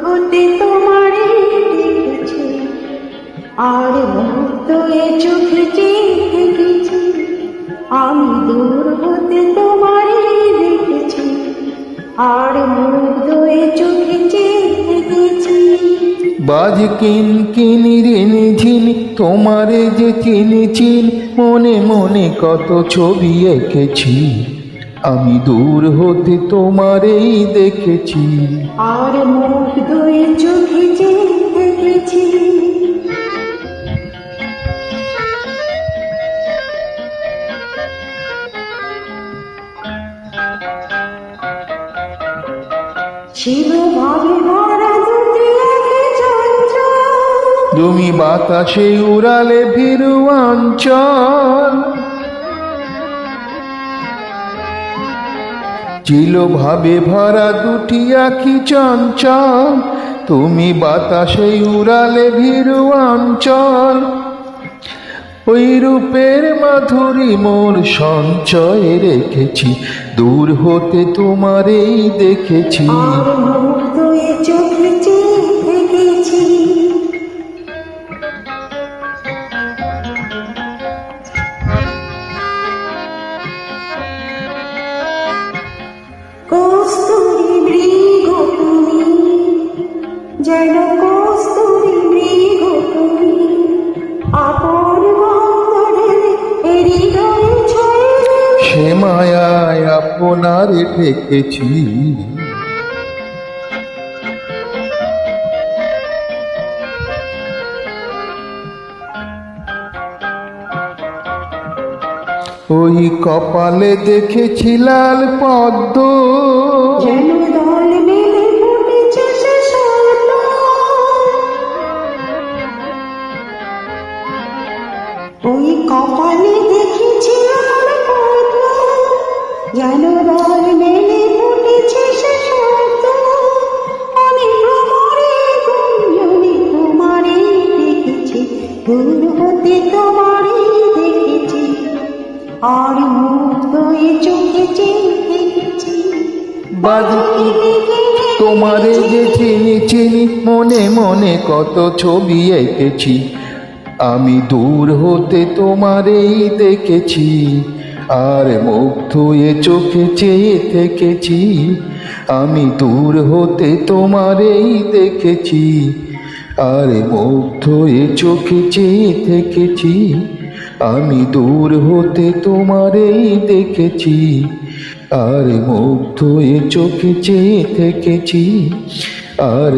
হতে তোমারে দেখেছি, আর মুগ্ধ এ চোখে চেয়ে থেকেছি। আমি দূর হতে তোমারে দেখেছি, আর মুগ্ধ এ চোখে চেয়ে থেকেছি। বাজ কিনকিনি ঋণী ঝিনি তোমারে যে চিনেছি, মনে মনে কত ছবি এঁকেছি। আমি দূর হতে তোমারেই দেখেছি, আর মুগ্ধ এ চোখে চেয়ে থেকেছি। ছিল ভাবে ভরা দুটি আঁখি চঞ্চল, তুমি বাতাসে উড়ালে ভীরু অঞ্চল। ছিল ভাবে ভরা দুটি আঁখি চঞ্চল, তুমি বাতাসে উড়ালে ভীরু অঞ্চল। ওই রূপের মাধুরী মোর সঞ্চয়ে রেখেছি, দূর হতে তোমারেই দেখেছি। আর মুগ্ধ এ চোখে চেয়ে থেকেছি। কস্তুরী মৃগ তুমি, যেন কস্তুরী মৃগ তুমি, আপন গন্ধে হৃদয়ে ছয়ে সে মায়ায় আপনারে ঠেকেছি। ওই কপালে দেখেছি লাল পদ্ম, যেন দল মেলে ফুটেছে সে স্বপ্ন। ওই কপালে দেখেছি লাল পদ্ম, যেন দল মেলে ফুটেছে সে স্বপ্ন। আমি ভ্রমরে গুঞ্জনে তোমারে দেখেছি, দূর হতে তোমারে দেখেছি, আর মুগ্ধ এ চোখে চেয়ে থেকেছি। বাজকি তোমারে যে চিনেছি, মনে মনে কত ছবি এঁকেছি। আমি দূর হতে তোমারেই দেখেছি, আর মুগ্ধ এ চোখে চেয়ে থেকেছি। আমি দূর হতে তোমারেই দেখেছি, আর মুগ্ধ এ চোখে চেয়ে থেকেছি। আমি দূর হতে তোমারেই দেখেছি, আর মুগ্ধ এ চোখে চেয়ে থেকেছি। আর